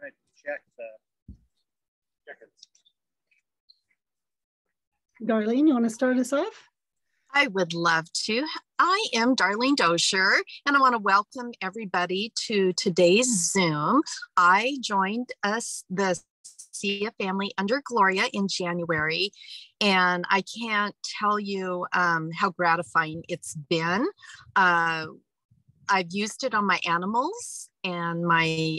going to check the chickens. Darleen, you want to start us off? I would love to. I am Darleen Dozier, and I want to welcome everybody to today's Zoom. I joined the ASEA family under Gloria in January, and I can't tell you how gratifying it's been. I've used it on my animals and my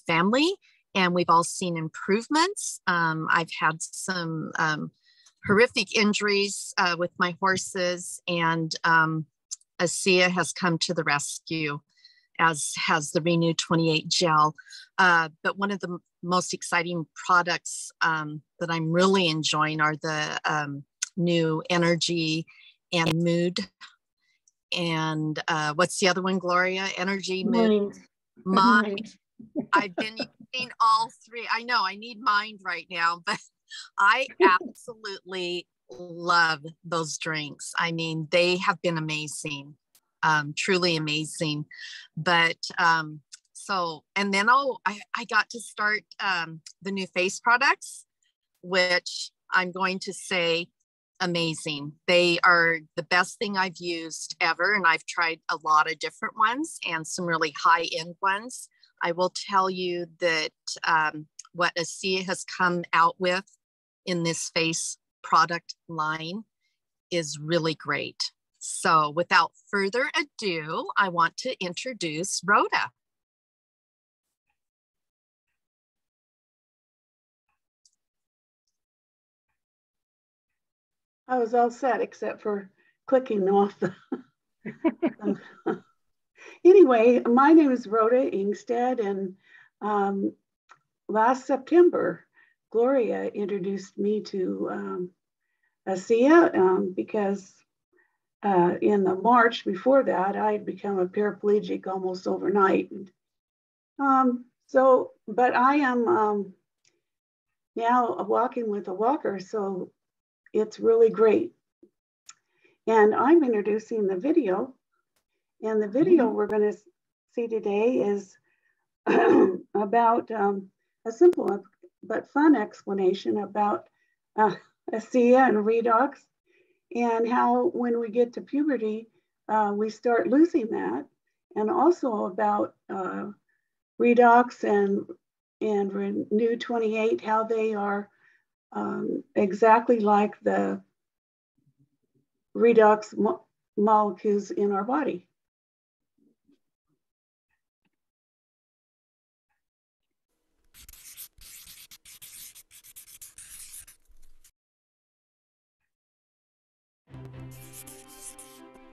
family, and we've all seen improvements. I've had some horrific injuries with my horses, and ASEA has come to the rescue, as has the Renew 28 gel. But one of the most exciting products that I'm really enjoying are the new energy and mood. And what's the other one, Gloria? Energy, mood, mind. I've been using all three. I know I need mind right now, but I absolutely love those drinks. I mean, they have been amazing, truly amazing. But so, and then I got to start the new face products, which I'm going to say amazing. They are the best thing I've used ever. And I've tried a lot of different ones and some really high-end ones. I will tell you that what ASEA has come out with in this face product line is really great. So without further ado, I want to introduce Rhoda. I was all set except for clicking off the Anyway, my name is Rhoda Ingstad, and last September, Gloria introduced me to ASEA because in the March before that, I had become a paraplegic almost overnight. But I am now walking with a walker, so it's really great. And I'm introducing the video. And the video we're going to see today is about a simple but fun explanation about ASEA and redox, and how when we get to puberty, we start losing that, and also about redox and Renew 28, how they are exactly like the redox molecules in our body.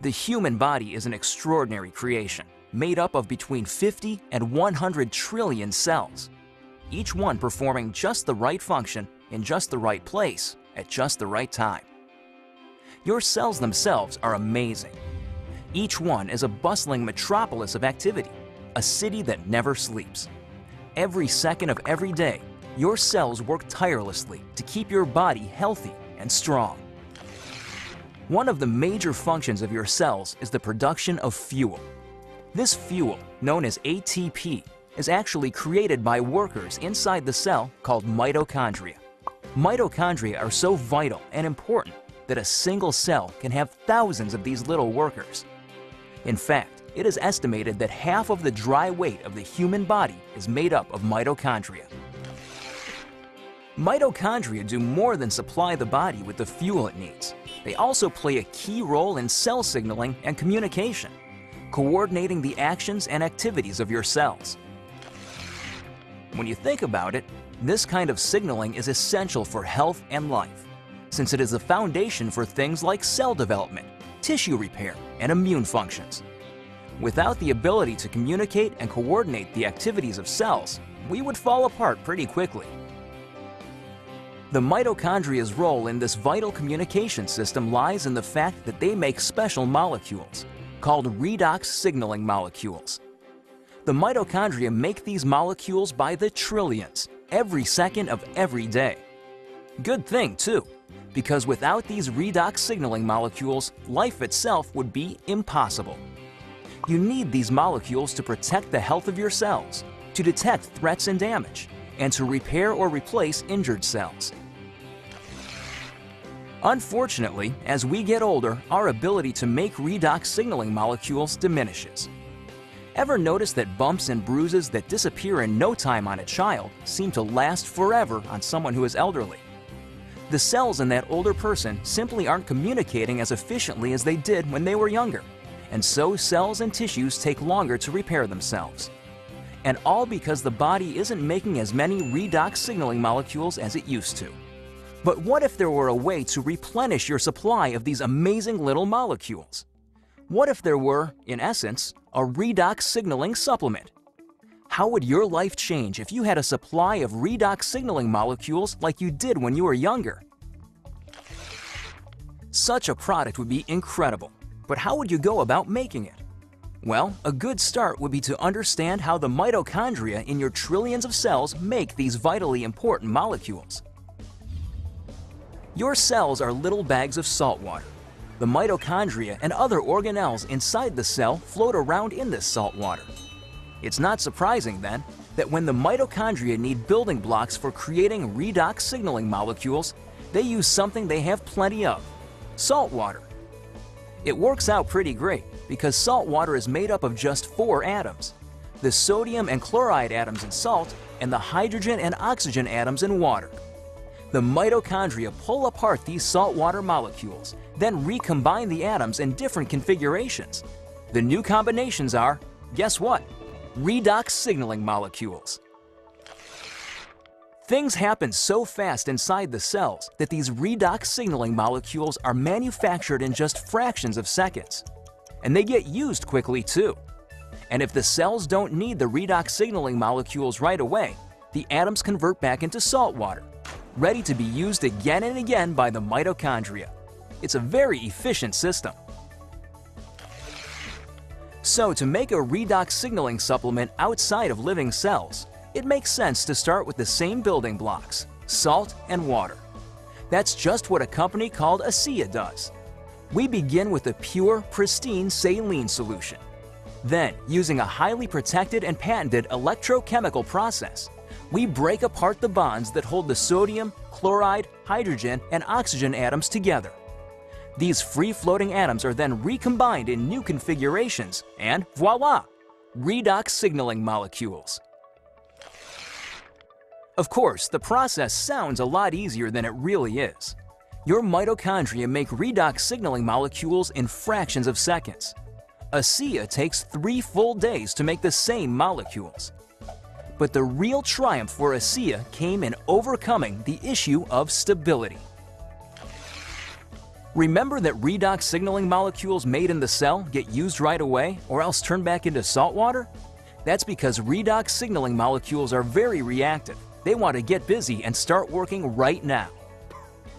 The human body is an extraordinary creation, made up of between 50 and 100 trillion cells, each one performing just the right function in just the right place at just the right time. Your cells themselves are amazing. Each one is a bustling metropolis of activity, a city that never sleeps. Every second of every day, your cells work tirelessly to keep your body healthy and strong. One of the major functions of your cells is the production of fuel. This fuel, known as ATP, is actually created by workers inside the cell called mitochondria. Mitochondria are so vital and important that a single cell can have thousands of these little workers. In fact, it is estimated that half of the dry weight of the human body is made up of mitochondria. Mitochondria do more than supply the body with the fuel it needs. They also play a key role in cell signaling and communication, coordinating the actions and activities of your cells. When you think about it, this kind of signaling is essential for health and life, since it is the foundation for things like cell development, tissue repair, and immune functions. Without the ability to communicate and coordinate the activities of cells, we would fall apart pretty quickly. The mitochondria's role in this vital communication system lies in the fact that they make special molecules, called redox signaling molecules. The mitochondria make these molecules by the trillions, every second of every day. Good thing, too, because without these redox signaling molecules, life itself would be impossible. You need these molecules to protect the health of your cells, to detect threats and damage, and to repair or replace injured cells. Unfortunately, as we get older, our ability to make redox signaling molecules diminishes. Ever notice that bumps and bruises that disappear in no time on a child seem to last forever on someone who is elderly? The cells in that older person simply aren't communicating as efficiently as they did when they were younger, and so cells and tissues take longer to repair themselves. And all because the body isn't making as many redox signaling molecules as it used to. But what if there were a way to replenish your supply of these amazing little molecules? What if there were, in essence, a redox signaling supplement? How would your life change if you had a supply of redox signaling molecules like you did when you were younger? Such a product would be incredible, but how would you go about making it? Well, a good start would be to understand how the mitochondria in your trillions of cells make these vitally important molecules. Your cells are little bags of salt water. The mitochondria and other organelles inside the cell float around in this salt water. It's not surprising, then, that when the mitochondria need building blocks for creating redox signaling molecules, they use something they have plenty of: salt water. It works out pretty great because salt water is made up of just 4 atoms: the sodium and chloride atoms in salt and the hydrogen and oxygen atoms in water. The mitochondria pull apart these saltwater molecules, then recombine the atoms in different configurations. The new combinations are, guess what? Redox signaling molecules. Things happen so fast inside the cells that these redox signaling molecules are manufactured in just fractions of seconds. And they get used quickly too. And if the cells don't need the redox signaling molecules right away, the atoms convert back into salt water, ready to be used again and again by the mitochondria. It's a very efficient system. So to make a redox signaling supplement outside of living cells, it makes sense to start with the same building blocks: salt and water. That's just what a company called ASEA does. We begin with a pure, pristine saline solution. Then, using a highly protected and patented electrochemical process, we break apart the bonds that hold the sodium, chloride, hydrogen, and oxygen atoms together. These free-floating atoms are then recombined in new configurations, and voila! Redox signaling molecules. Of course, the process sounds a lot easier than it really is. Your mitochondria make redox signaling molecules in fractions of seconds. ASEA takes 3 full days to make the same molecules. But the real triumph for ASEA came in overcoming the issue of stability. Remember that redox signaling molecules made in the cell get used right away or else turn back into salt water? That's because redox signaling molecules are very reactive. They want to get busy and start working right now.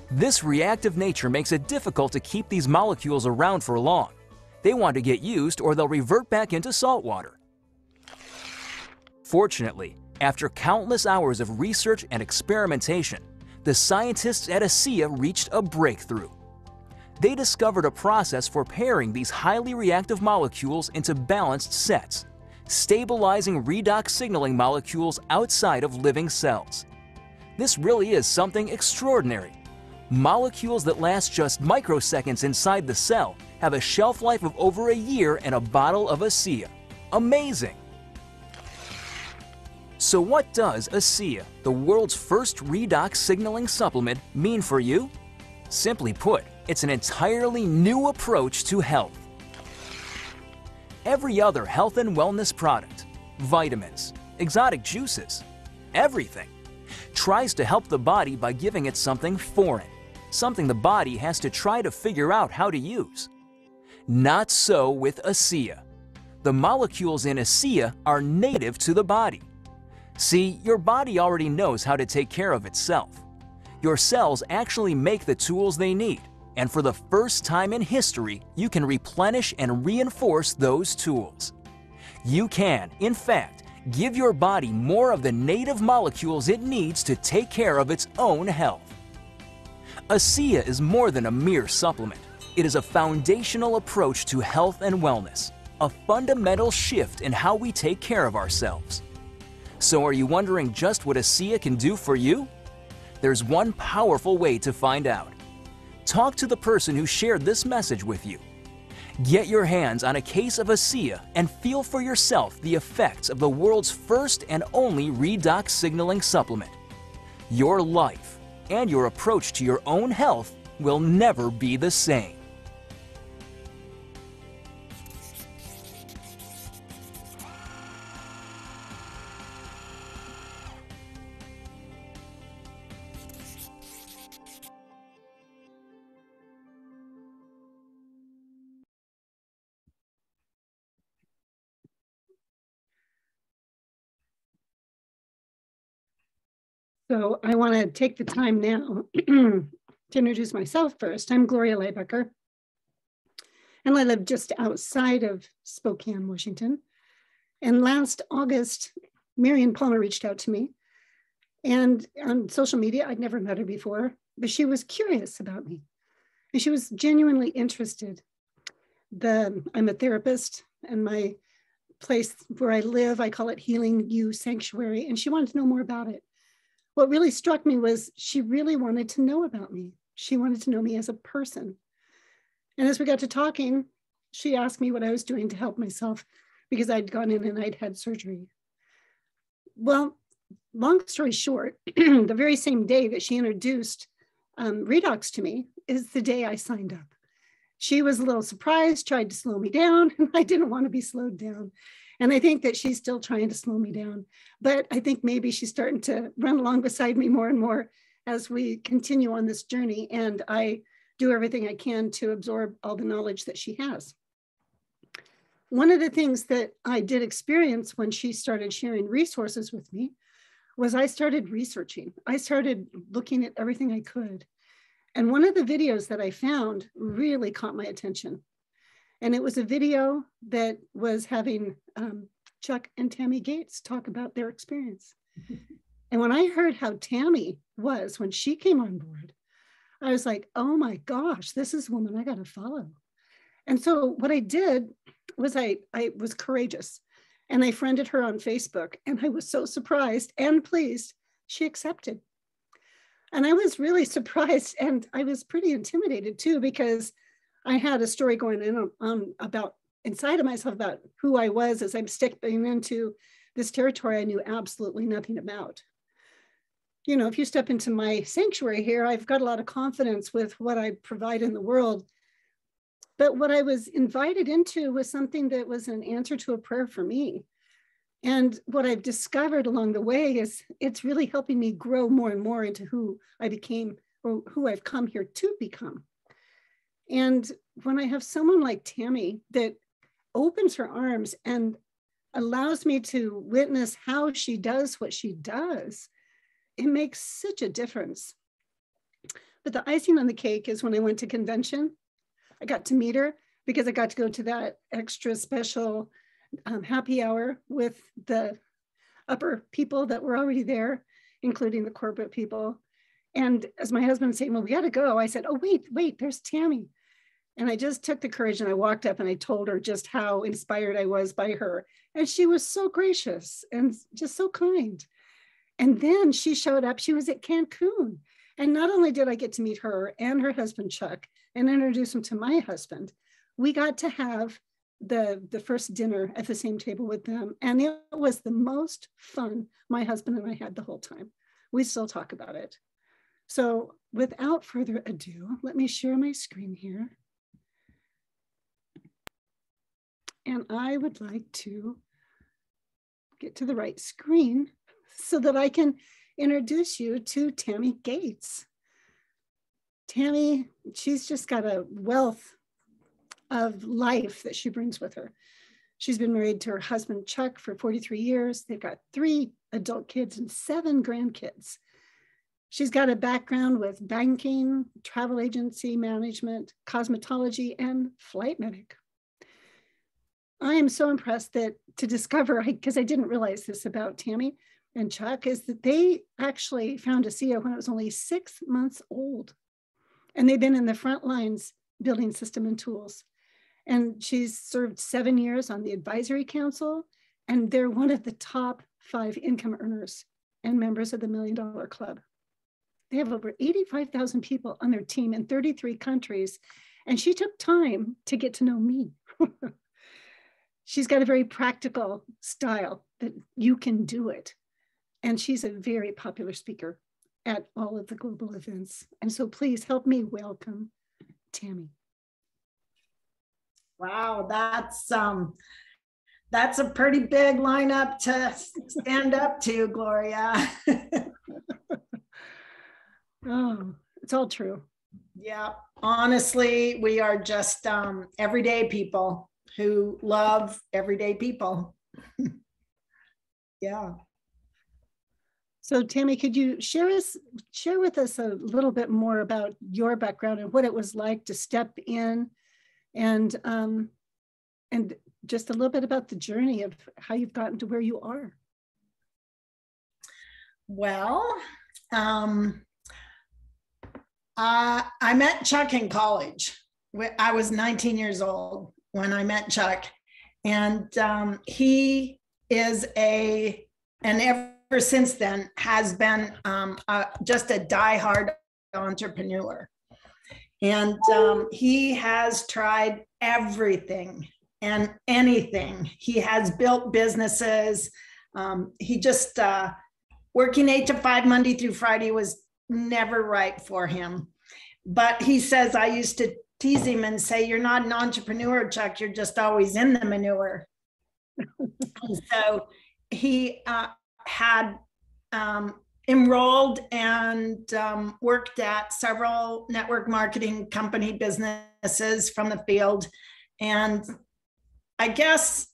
This reactive nature makes it difficult to keep these molecules around for long. They want to get used or they'll revert back into salt water. Fortunately, after countless hours of research and experimentation, the scientists at ASEA reached a breakthrough. They discovered a process for pairing these highly reactive molecules into balanced sets, stabilizing redox signaling molecules outside of living cells. This really is something extraordinary. Molecules that last just microseconds inside the cell have a shelf life of over a year in a bottle of ASEA. Amazing! So what does ASEA, the world's first redox signaling supplement, mean for you? Simply put, it's an entirely new approach to health. Every other health and wellness product, vitamins, exotic juices, everything, tries to help the body by giving it something foreign, something the body has to try to figure out how to use. Not so with ASEA. The molecules in ASEA are native to the body. See, your body already knows how to take care of itself. Your cells actually make the tools they need, and for the first time in history, you can replenish and reinforce those tools. You can, in fact, give your body more of the native molecules it needs to take care of its own health. ASEA is more than a mere supplement. It is a foundational approach to health and wellness, a fundamental shift in how we take care of ourselves. So are you wondering just what ASEA can do for you? There's one powerful way to find out. Talk to the person who shared this message with you. Get your hands on a case of ASEA and feel for yourself the effects of the world's first and only redox signaling supplement. Your life and your approach to your own health will never be the same. So I want to take the time now to introduce myself first. I'm Gloria Lybecker, and I live just outside of Spokane, Washington. And last August, Marion Palmer reached out to me. And on social media, I'd never met her before, but she was curious about me. And she was genuinely interested. I'm a therapist, and my place where I live, I call it Healing You Sanctuary, and she wanted to know more about it. What really struck me was she really wanted to know about me. She wanted to know me as a person. And as we got to talking, she asked me what I was doing to help myself because I'd gone in and I'd had surgery. Well, long story short, the very same day that she introduced redox to me is the day I signed up. She was a little surprised, tried to slow me down, and I didn't want to be slowed down. And I think that she's still trying to slow me down. But I think maybe she's starting to run along beside me more and more as we continue on this journey. And I do everything I can to absorb all the knowledge that she has. One of the things that I did experience when she started sharing resources with me was I started researching. I started looking at everything I could. And one of the videos that I found really caught my attention. And it was a video that was having Chuck and Tammi Gates talk about their experience. And when I heard how Tammi was when she came on board, I was like, oh my gosh, this is a woman I got to follow. And so what I did was I was courageous, and I friended her on Facebook, and I was so surprised and pleased she accepted. And I was really surprised, and I was pretty intimidated too, because I had a story going on about inside of myself about who I was as I'm stepping into this territory I knew absolutely nothing about. You know, if you step into my sanctuary here, I've got a lot of confidence with what I provide in the world. But what I was invited into was something that was an answer to a prayer for me. And what I've discovered along the way is it's really helping me grow more and more into who I became, or who I've come here to become. And when I have someone like Tammi that opens her arms and allows me to witness how she does what she does, it makes such a difference. But the icing on the cake is when I went to convention, I got to meet her because I got to go to that extra special happy hour with the upper people that were already there, including the corporate people. And as my husband was saying, well, we got to go, I said, oh, wait, there's Tammi. And I just took the courage and I walked up and I told her just how inspired I was by her. And she was so gracious and just so kind. And then she showed up, she was at Cancun. And not only did I get to meet her and her husband, Chuck, and introduce him to my husband, we got to have the first dinner at the same table with them. And it was the most fun my husband and I had the whole time. We still talk about it. So without further ado, let me share my screen here. And I would like to get to the right screen so that I can introduce you to Tammi Gates. Tammi, she's just got a wealth of life that she brings with her. She's been married to her husband, Chuck, for 43 years. They've got 3 adult kids and 7 grandkids. She's got a background with banking, travel agency management, cosmetology, and flight medic. I am so impressed that to discover, because I didn't realize this about Tammi and Chuck, is that they actually found ASEA when it was only 6 months old. And they've been in the front lines building system and tools. And she's served 7 years on the advisory council. And they're one of the top 5 income earners and members of the $1 Million Club. They have over 85,000 people on their team in 33 countries. And she took time to get to know me. She's got a very practical style that you can do it. And she's a very popular speaker at all of the global events. And so please help me welcome Tammi. Wow, that's a pretty big lineup to stand up to, Gloria. Oh, it's all true. Yeah, honestly, we are just everyday people who love everyday people. Yeah. So Tammi, could you share with us a little bit more about your background and what it was like to step in, and just a little bit about the journey of how you've gotten to where you are? Well, I met Chuck in college. I was 19 years old when I met Chuck, and he is and ever since then has been just a diehard entrepreneur. And he has tried everything and anything. He has built businesses. He just, working 8 to 5 Monday through Friday was never right for him. But he says, I used to tease him and say, you're not an entrepreneur, Chuck, you're just always in the manure. And so he had enrolled and worked at several network marketing company businesses from the field. And I guess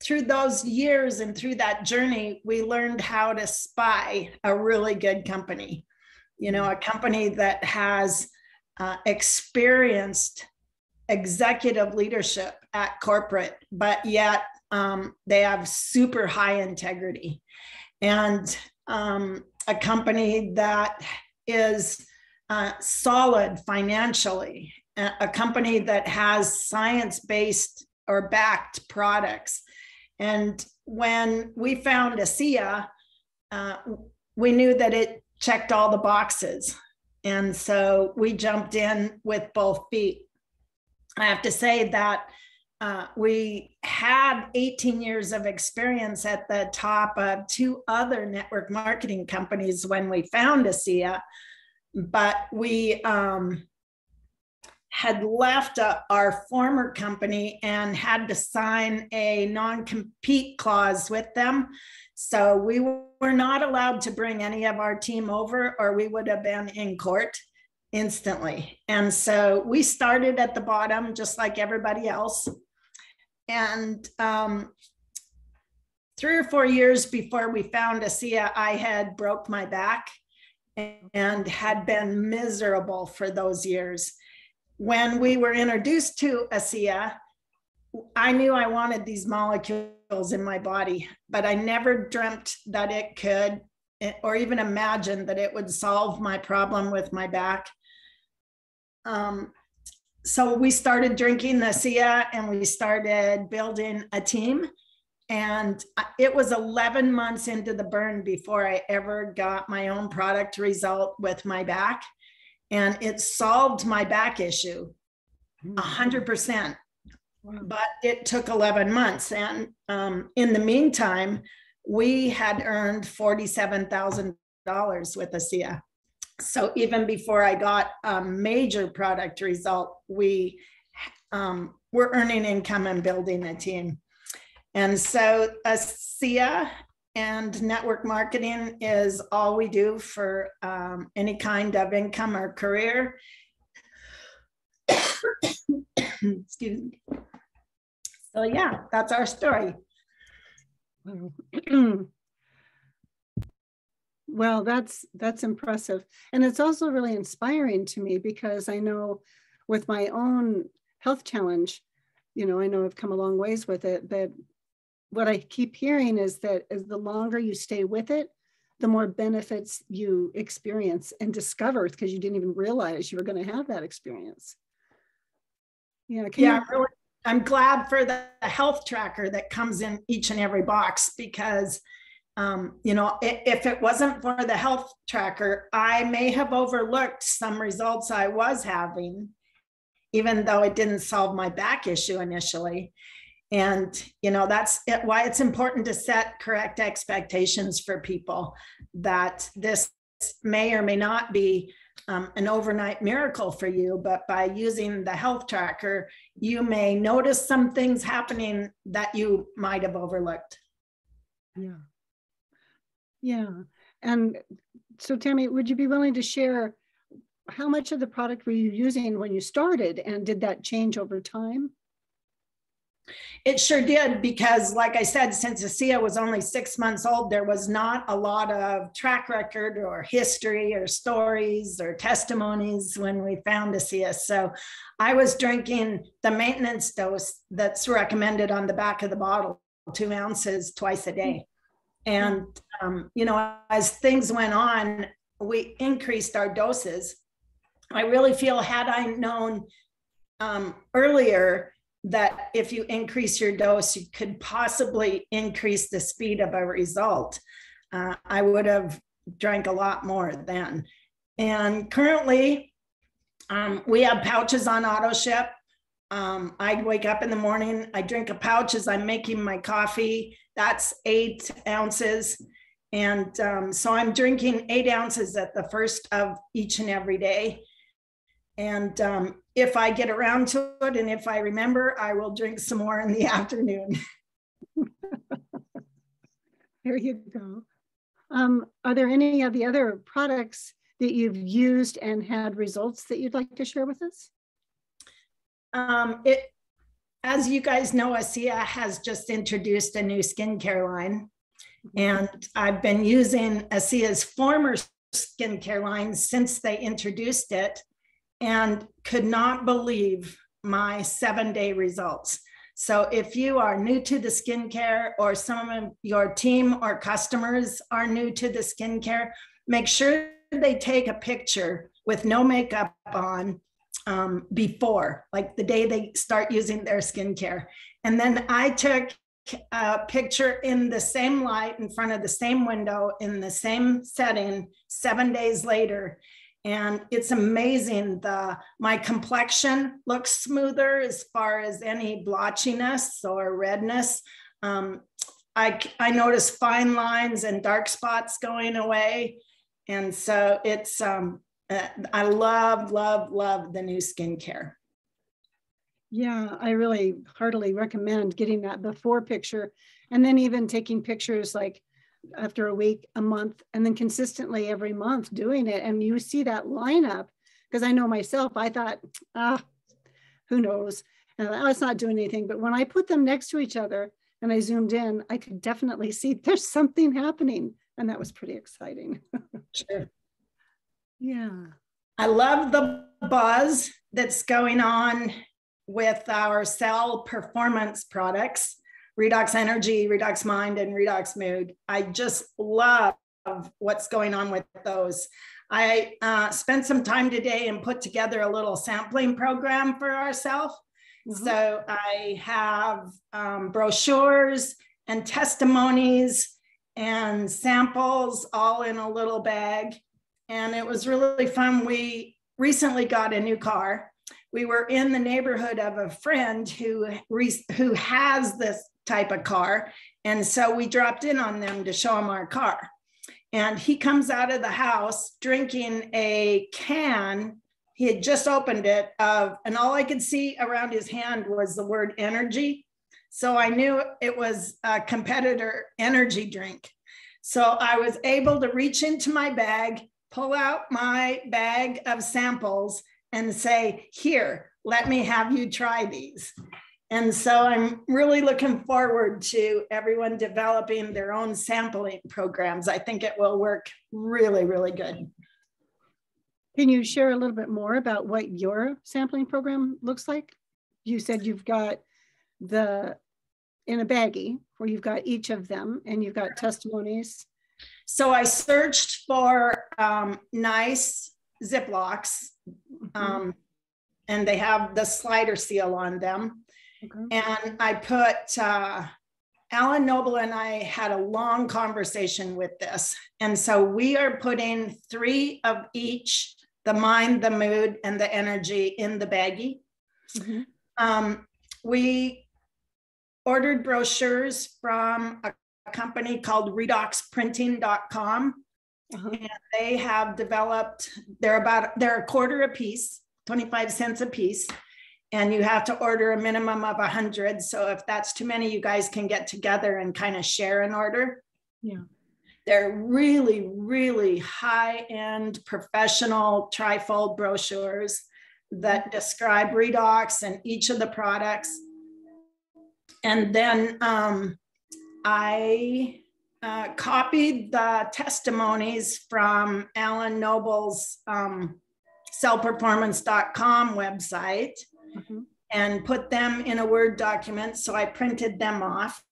through those years and through that journey, we learned how to spy a really good company. You know, a company that has experienced executive leadership at corporate, but yet they have super high integrity. And a company that is solid financially, a company that has science-based or backed products. And when we found ASEA, we knew that it checked all the boxes. And so we jumped in with both feet. I have to say that we had 18 years of experience at the top of 2 other network marketing companies when we found ASEA, but we had left our former company and had to sign a non-compete clause with them. So we were not allowed to bring any of our team over, or we would have been in court instantly. And so we started at the bottom, just like everybody else. And 3 or 4 years before we found ASEA, I had broke my back and had been miserable for those years. When we were introduced to ASEA, I knew I wanted these molecules in my body, but I never dreamt that it could, or even imagined that it would solve my problem with my back. So we started drinking the ASEA and we started building a team. And it was 11 months into the burn before I ever got my own product result with my back. And it solved my back issue 100%. But it took 11 months. And in the meantime, we had earned $47,000 with ASEA. So even before I got a major product result, we were earning income and building a team. And so ASEA and network marketing is all we do for any kind of income or career. Excuse me. So yeah, that's our story. Well, that's impressive. And it's also really inspiring to me, because I know with my own health challenge, you know, I know I've come a long ways with it, but what I keep hearing is that as the longer you stay with it, the more benefits you experience and discover, because you didn't even realize you were going to have that experience. Yeah. I'm glad for the health tracker that comes in each and every box, because you know, if it wasn't for the health tracker, I may have overlooked some results I was having, even though it didn't solve my back issue initially. And, you know, that's why it's important to set correct expectations for people, that this may or may not be an overnight miracle for you, but by using the health tracker, you may notice some things happening that you might have overlooked. Yeah. Yeah. And so, Tammi, would you be willing to share how much of the product were you using when you started, and did that change over time? It sure did, because like I said, since ASEA was only 6 months old, there was not a lot of track record or history or stories or testimonies when we found ASEA. So I was drinking the maintenance dose that's recommended on the back of the bottle, 2 ounces twice a day. And, you know, as things went on, we increased our doses. I really feel, had I known earlier that if you increase your dose, you could possibly increase the speed of a result, I would have drank a lot more then. And currently, we have pouches on auto ship. I wake up in the morning, I drink a pouch as I'm making my coffee. That's 8 ounces. And so I'm drinking 8 ounces at the first of each and every day. And if I get around to it, and if I remember, I will drink some more in the afternoon. There you go. Are there any of the other products that you've used and had results that you'd like to share with us? As you guys know, ASEA has just introduced a new skincare line. And I've been using ASEA's former skincare line since they introduced it, and could not believe my 7-day results. So if you are new to the skincare, or some of your team or customers are new to the skincare, make sure they take a picture with no makeup on before, like the day they start using their skincare. And then I took a picture in the same light in front of the same window in the same setting 7 days later. And it's amazing. My complexion looks smoother as far as any blotchiness or redness. I notice fine lines and dark spots going away. And so it's, I love, love, love the new skincare. Yeah, I really heartily recommend getting that before picture, and then even taking pictures like after a week, a month, and then consistently every month doing it. And you see that lineup, because I know myself, I thought, who knows? And it's not doing anything. But when I put them next to each other and I zoomed in, I could definitely see there's something happening. And that was pretty exciting. Sure. Yeah. I love the buzz that's going on with our cell performance products, Redox Energy, Redox Mind, and Redox Mood. I just love what's going on with those. I spent some time today and put together a little sampling program for ourselves. Mm-hmm. So I have brochures and testimonies and samples all in a little bag. And it was really fun. We recently got a new car. We were in the neighborhood of a friend who has this type of car. And so we dropped in on them to show him our car. And he comes out of the house drinking a can. He had just opened it and all I could see around his hand was the word energy. So I knew it was a competitor energy drink. So I was able to reach into my bag, pull out my bag of samples and say, here, let me have you try these. And so I'm really looking forward to everyone developing their own sampling programs. I think it will work really, really good. Can you share a little bit more about what your sampling program looks like? You said you've got in a baggie where you've got each of them and you've got testimonies. So I searched for nice Ziplocs, and they have the slider seal on them. Okay. And I put, Alan Noble and I had a long conversation with this. And so we are putting 3 of each, the mind, the mood, and the energy in the baggie. We ordered brochures from a company called redoxprinting.com. And they have developed, they're a quarter a piece, 25 cents a piece. And you have to order a minimum of 100. So if that's too many, you guys can get together and kind of share an order. Yeah. They're really, really high-end professional trifold brochures that describe redox and each of the products. And then I copied the testimonies from Alan Noble's cellperformance.com website and put them in a Word document. So I printed them off.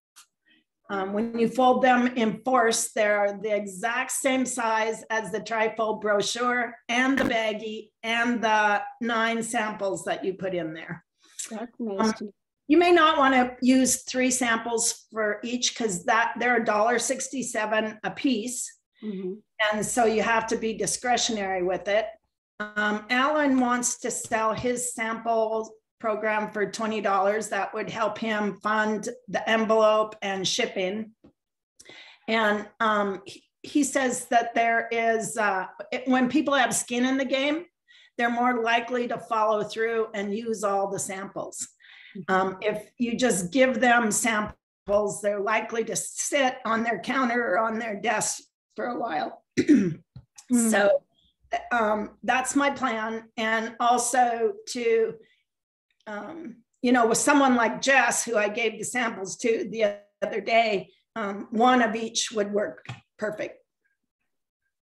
When you fold them in force, they're the exact same size as the trifold brochure and the baggie and the 9 samples that you put in there. That's nice. You may not want to use 3 samples for each because they're $1.67 a piece. And so you have to be discretionary with it. Alan wants to sell his sample program for $20. That would help him fund the envelope and shipping. And he says that there is, when people have skin in the game, they're more likely to follow through and use all the samples. If you just give them samples, they're likely to sit on their counter or on their desk for a while. So that's my plan. And also to, with someone like Jess, who I gave the samples to the other day, 1 of each would work perfect.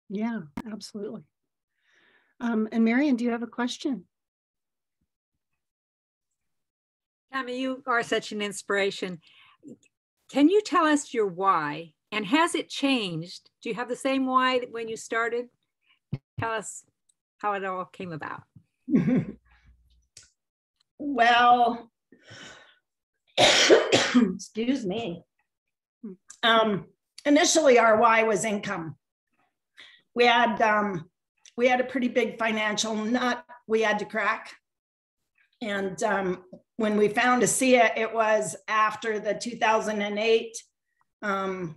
Yeah, absolutely. And Marion, do you have a question? Tammi, you are such an inspiration. Can you tell us your why? And has it changed? Do you have the same why when you started? Tell us how it all came about. Well, excuse me. Initially, our why was income. We had a pretty big financial nut we had to crack. And when we found ASEA, it was after the 2008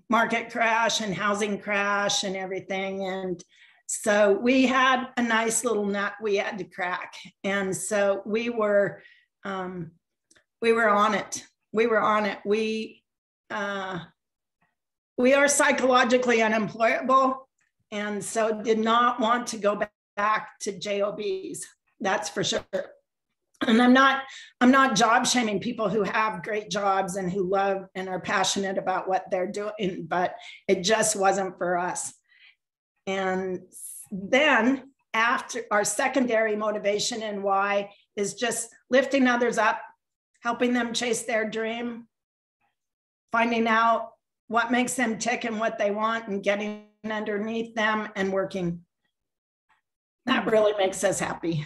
market crash and housing crash and everything. And so we had a nice little nut we had to crack. And so we were on it. We were on it. We are psychologically unemployable, and so did not want to go back to JOBs. That's for sure. And I'm not job shaming people who have great jobs and who love and are passionate about what they're doing, but it just wasn't for us. And then after, our secondary motivation and why is just lifting others up, helping them chase their dream, finding out what makes them tick and what they want, and getting underneath them and working. That really makes us happy.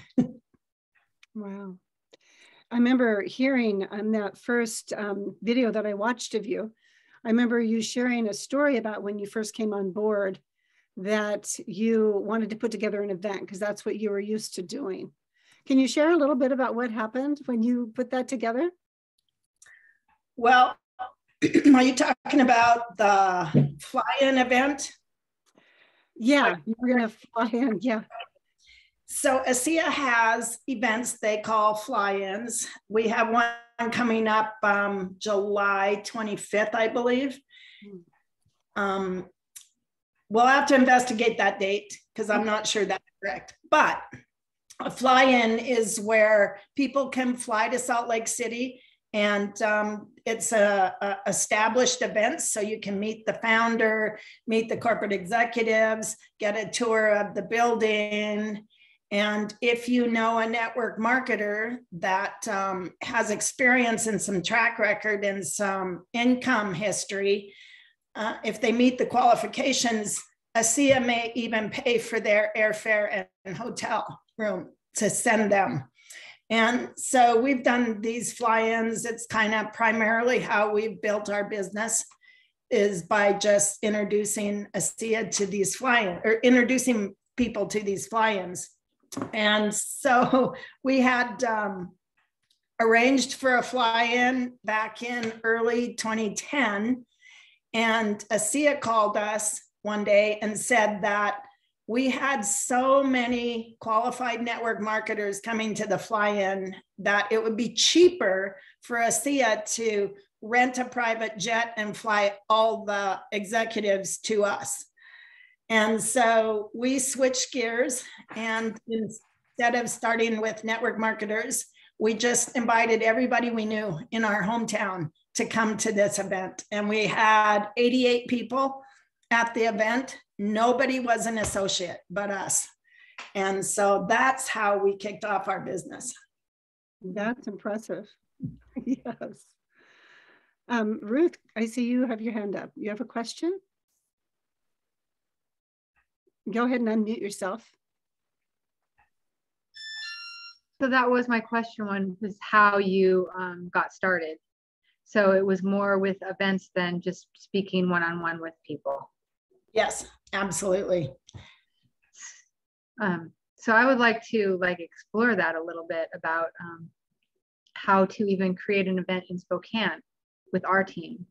Wow. I remember hearing on that first video that I watched of you, I remember you sharing a story about when you first came on board that you wanted to put together an event because that's what you were used to doing. Can you share a little bit about what happened when you put that together? Well, are you talking about the fly-in event? Yeah, you were going to fly in, yeah. So ASEA has events they call fly-ins. We have one coming up July 25th, I believe. We'll have to investigate that date because I'm not sure that's correct. But a fly-in is where people can fly to Salt Lake City, and it's a established event, so you can meet the founder, meet the corporate executives, get a tour of the building. And if you know a network marketer that has experience and some track record and some income history, if they meet the qualifications, ASEA may even pay for their airfare and hotel room to send them. And so we've done these fly-ins. It's kind of primarily how we've built our business, is by just introducing ASEA to these fly-ins, or introducing people to these fly-ins. And so we had arranged for a fly-in back in early 2010. And ASEA called us one day and said that we had so many qualified network marketers coming to the fly-in that it would be cheaper for ASEA to rent a private jet and fly all the executives to us. And so we switched gears, and instead of starting with network marketers, we just invited everybody we knew in our hometown to come to this event. And we had 88 people at the event. Nobody was an associate but us. And so that's how we kicked off our business. That's impressive. Yes. Ruth, I see you have your hand up. You have a question? Go ahead and unmute yourself. So that was my question, was how you got started. So it was more with events than just speaking one-on-one with people. Yes, absolutely. So I would like to explore that a little bit about how to even create an event in Spokane with our team.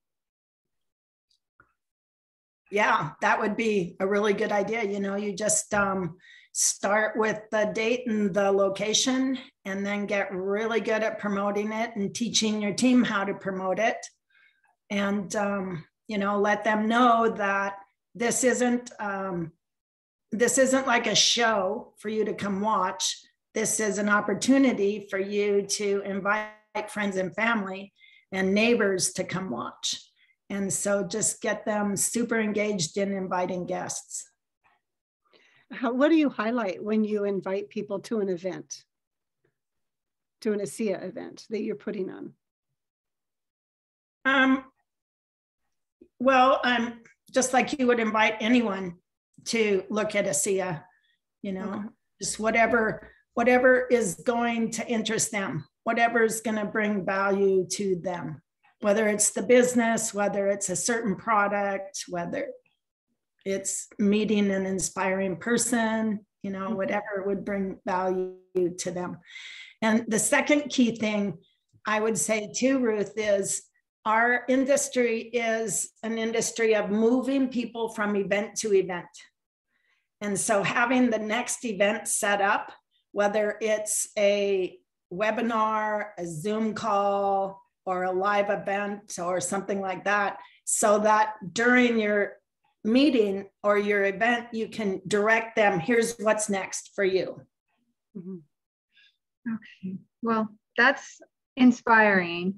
Yeah, that would be a really good idea. You know, you just start with the date and the location, and then get really good at promoting it and teaching your team how to promote it. And, you know, let them know that this isn't like a show for you to come watch. This is an opportunity for you to invite friends and family and neighbors to come watch. And so just get them super engaged in inviting guests. What do you highlight when you invite people to an event, to an ASEA event that you're putting on? Well, just like you would invite anyone to look at ASEA, you know, just whatever is going to interest them, whatever is going to bring value to them, whether it's the business, whether it's a certain product, whether it's meeting an inspiring person, you know, whatever would bring value to them. And the second key thing I would say too, Ruth, is our industry is an industry of moving people from event to event. And so having the next event set up, whether it's a webinar, a Zoom call, or a live event or something like that, so that during your meeting or your event, you can direct them, here's what's next for you. Okay, well, that's inspiring,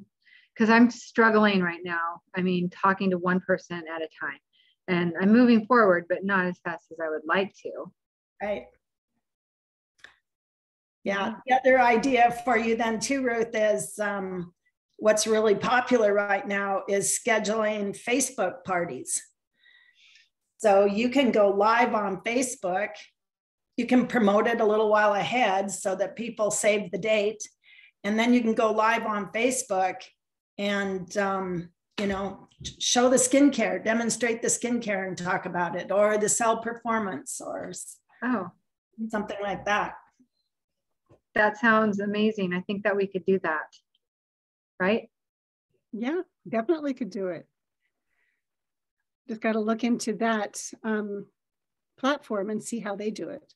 because I'm struggling right now. I mean, talking to one person at a time, and I'm moving forward, but not as fast as I would like to. Right. Yeah, the other idea for you then too, Ruth, is what's really popular right now is scheduling Facebook parties. So you can go live on Facebook. You can promote it a little while ahead so that people save the date. And then you can go live on Facebook and, you know, show the skincare, demonstrate the skincare and talk about it, or the cell performance, or something like that. That sounds amazing. I think that we could do that, right? Yeah, definitely could do it. Just got to look into that platform and see how they do it.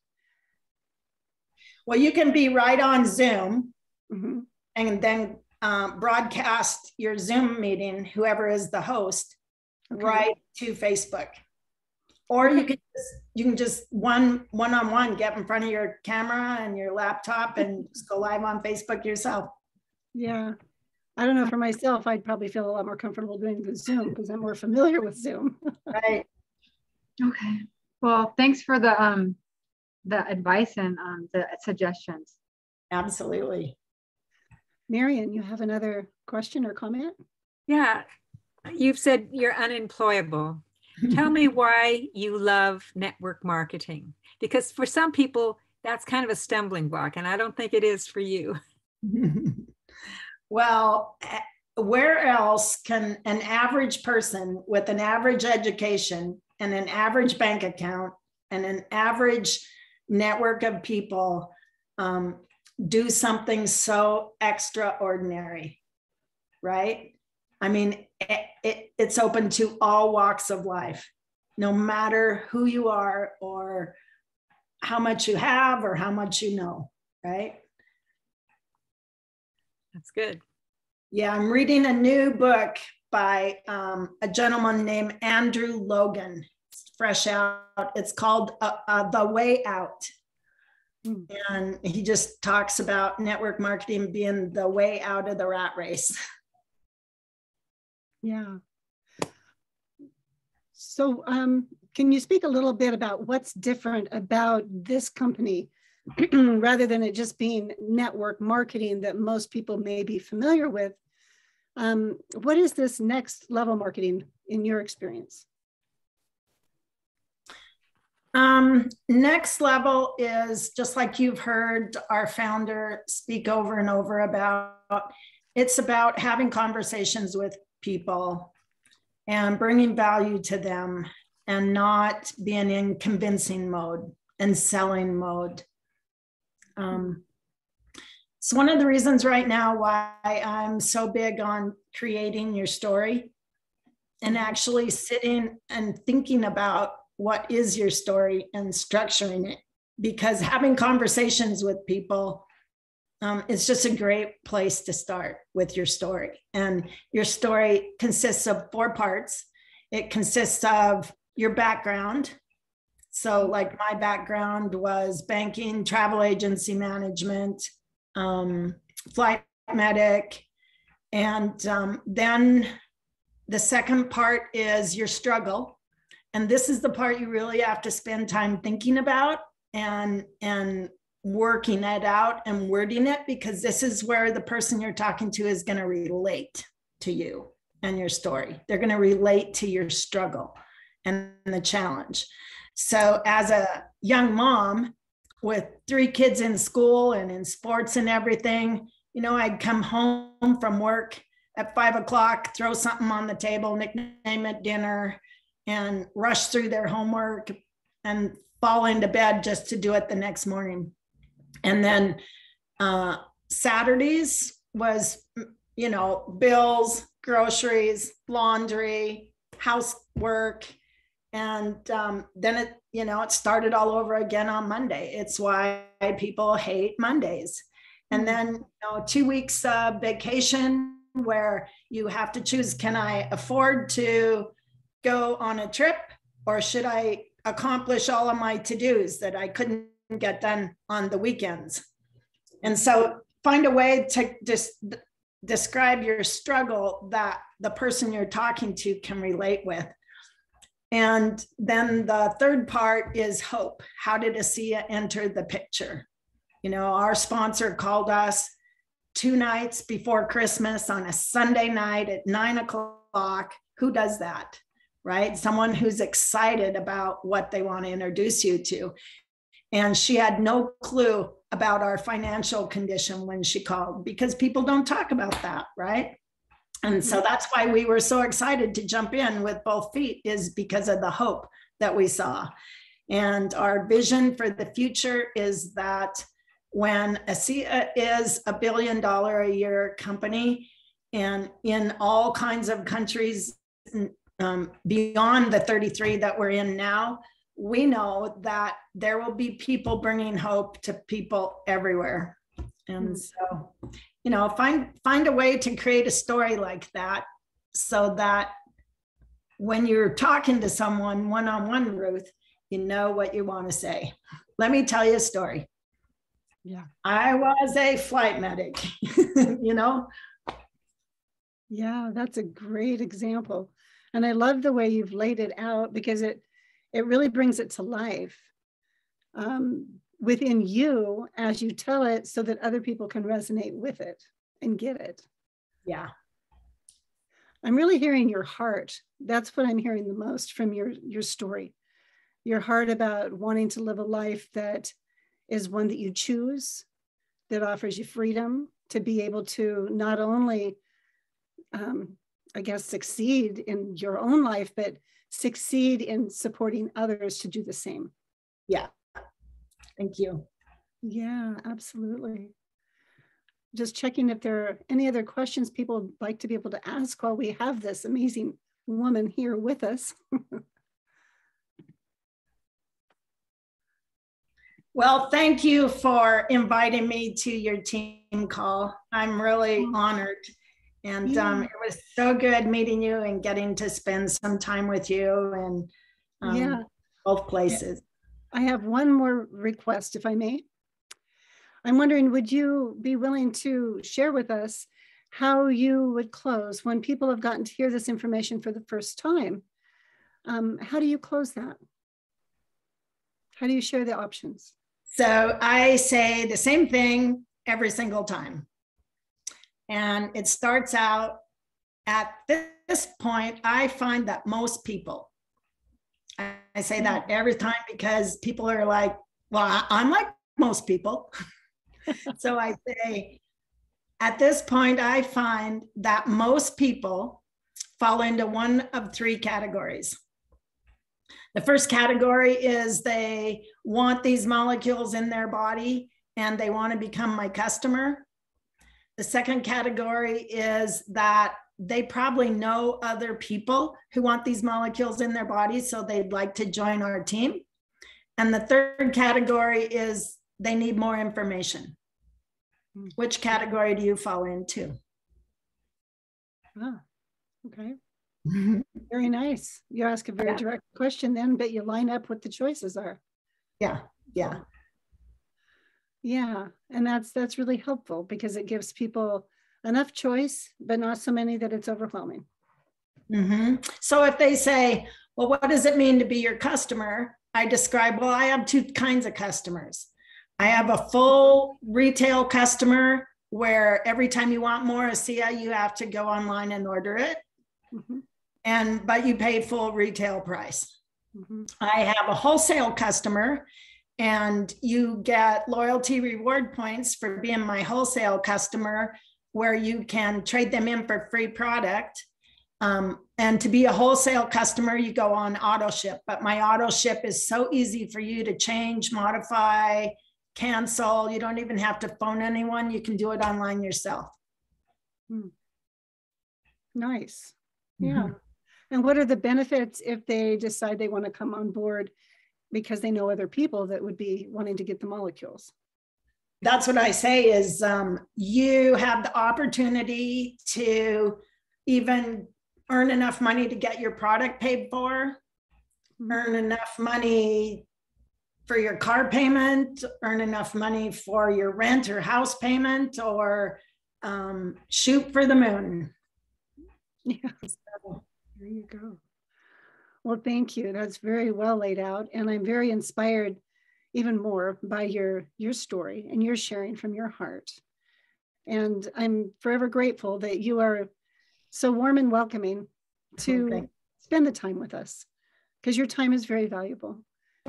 Well, you can be right on Zoom and then broadcast your Zoom meeting, whoever is the host, right to Facebook. Or you can just one-on-one get in front of your camera and your laptop and just go live on Facebook yourself. Yeah. I don't know, for myself, I'd probably feel a lot more comfortable doing the Zoom because I'm more familiar with Zoom. Right. Okay. Well, thanks for the advice and the suggestions. Absolutely. Marion, you have another question or comment? Yeah, you've said you're unemployable. Tell me why you love network marketing, because for some people, that's kind of a stumbling block, and I don't think it is for you. Well, where else can an average person with an average education and an average bank account and an average network of people do something so extraordinary, right? I mean, it's open to all walks of life, no matter who you are or how much you have or how much you know, right? That's good. Yeah, I'm reading a new book by a gentleman named Andrew Logan. It's fresh out. It's called The Way Out. And he just talks about network marketing being the way out of the rat race. Yeah. So can you speak a little bit about what's different about this company rather than it just being network marketing that most people may be familiar with? What is this next level marketing in your experience? Next level is just like you've heard our founder speak over and over about. It's about having conversations with people and bringing value to them and not being in convincing mode and selling mode. It's one of the reasons right now why I'm so big on creating your story and actually sitting and thinking about what is your story and structuring it, because having conversations with people is just a great place to start with your story. And your story consists of 4 parts. It consists of your background. So like my background was banking, travel agency management, flight medic. And then the second part is your struggle. And this is the part you really have to spend time thinking about and working it out and wording it, because this is where the person you're talking to is going to relate to you and your story. They're going to relate to your struggle and the challenge. So as a young mom with 3 kids in school and in sports and everything, you know, I'd come home from work at 5 o'clock, throw something on the table, nickname it dinner, and rush through their homework and fall into bed just to do it the next morning. And then Saturdays was, you know, bills, groceries, laundry, housework. And then it, you know, it started all over again on Monday. It's why people hate Mondays. And then, you know, 2 weeks vacation where you have to choose, can I afford to go on a trip, or should I accomplish all of my to-dos that I couldn't get done on the weekends? And so find a way to just describe your struggle that the person you're talking to can relate with. And then the third part is hope. How did ASEA enter the picture? You know, our sponsor called us 2 nights before Christmas on a Sunday night at 9 o'clock. Who does that? Right? Someone who's excited about what they want to introduce you to. And she had no clue about our financial condition when she called, because people don't talk about that, right? And so that's why we were so excited to jump in with both feet, is because of the hope that we saw. And our vision for the future is that when ASEA is $1 billion a year company, and in all kinds of countries, beyond the 33 that we're in now, we know that there will be people bringing hope to people everywhere. And so, you know, find a way to create a story like that, so that when you're talking to someone one-on-one, Ruth, you know what you want to say. Let me tell you a story. Yeah. I was a flight medic, you know? Yeah, that's a great example. And I love the way you've laid it out, because it really brings it to life within you as you tell it, so that other people can resonate with it and get it. Yeah. I'm really hearing your heart. That's what I'm hearing the most from your story. Your heart about wanting to live a life that is one that you choose, that offers you freedom to be able to not only, I guess, succeed in your own life, but succeed in supporting others to do the same. Yeah. Thank you. Yeah, absolutely. Just checking if there are any other questions people would like to be able to ask while we have this amazing woman here with us. Well, thank you for inviting me to your team call. I'm really honored. And it was so good meeting you and getting to spend some time with you and both places. I have one more request, if I may. I'm wondering, would you be willing to share with us how you would close when people have gotten to hear this information for the first time? How do you close that? How do you share the options? So I say the same thing every single time. And it starts out at this point, I find that most people, I say that every time because people are like, well, I'm like most people. So I say, at this point, I find that most people fall into one of three categories. The first category is they want these molecules in their body and they want to become my customer. The second category is that they probably know other people who want these molecules in their body, so they'd like to join our team. And the third category is they need more information. Which category do you fall into? Oh, okay. Very nice. You ask a very direct question then, but you line up what the choices are. Yeah. And that's really helpful because it gives people enough choice, but not so many that it's overwhelming. So if they say, well, what does it mean to be your customer? I describe, well, I have two kinds of customers. I have a full retail customer where every time you want more ASEA, you have to go online and order it. But you pay full retail price. I have a wholesale customer and you get loyalty reward points for being my wholesale customer where you can trade them in for free product. And to be a wholesale customer, you go on auto ship, but my auto ship is so easy for you to change, modify, cancel. You don't even have to phone anyone. You can do it online yourself. Nice. Yeah. And what are the benefits if they decide they want to come on board because they know other people that would be wanting to get the molecules? That's what I say is you have the opportunity to even earn enough money to get your product paid for, earn enough money for your car payment, earn enough money for your rent or house payment, or shoot for the moon. Yes. There you go. Well, thank you. That's very well laid out. And I'm very inspired even more by your story and your sharing from your heart. And I'm forever grateful that you are so warm and welcoming to spend the time with us, because your time is very valuable.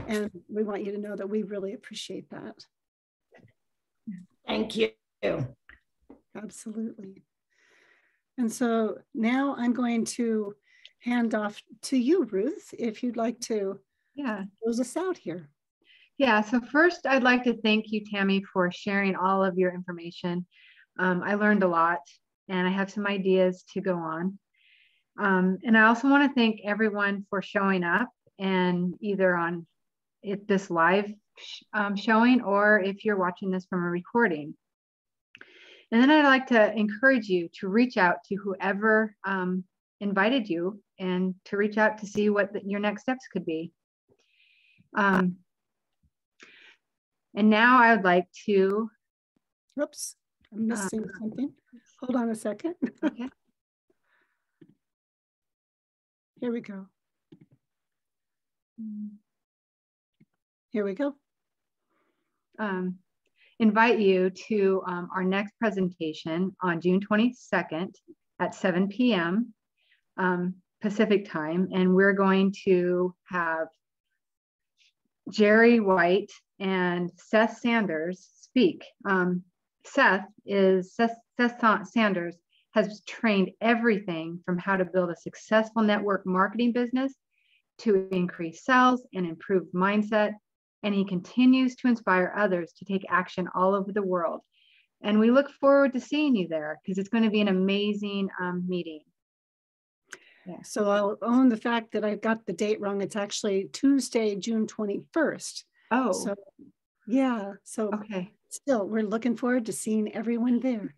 And we want you to know that we really appreciate that. Thank you. Absolutely. And so now I'm going to hand off to you, Ruth, if you'd like to close us out here. Yeah, so first I'd like to thank you, Tammi, for sharing all of your information. I learned a lot and I have some ideas to go on. And I also want to thank everyone for showing up, and either on this live showing or if you're watching this from a recording. And then I'd like to encourage you to reach out to whoever invited you and to reach out to see what your next steps could be. And now I would like to... Oops, I'm missing something. Hold on a second. Okay. Here we go. Here we go. Invite you to our next presentation on June 22nd at 7 p.m. Pacific time. And we're going to have Jerry White and Seth Sanders speak. Seth Sanders has trained everything from how to build a successful network marketing business to increase sales and improve mindset. And he continues to inspire others to take action all over the world. And we look forward to seeing you there because it's going to be an amazing meeting. Yeah. So I'll own the fact that I've got the date wrong. It's actually Tuesday, June 21st. Oh, so yeah. So okay. Still, we're looking forward to seeing everyone there.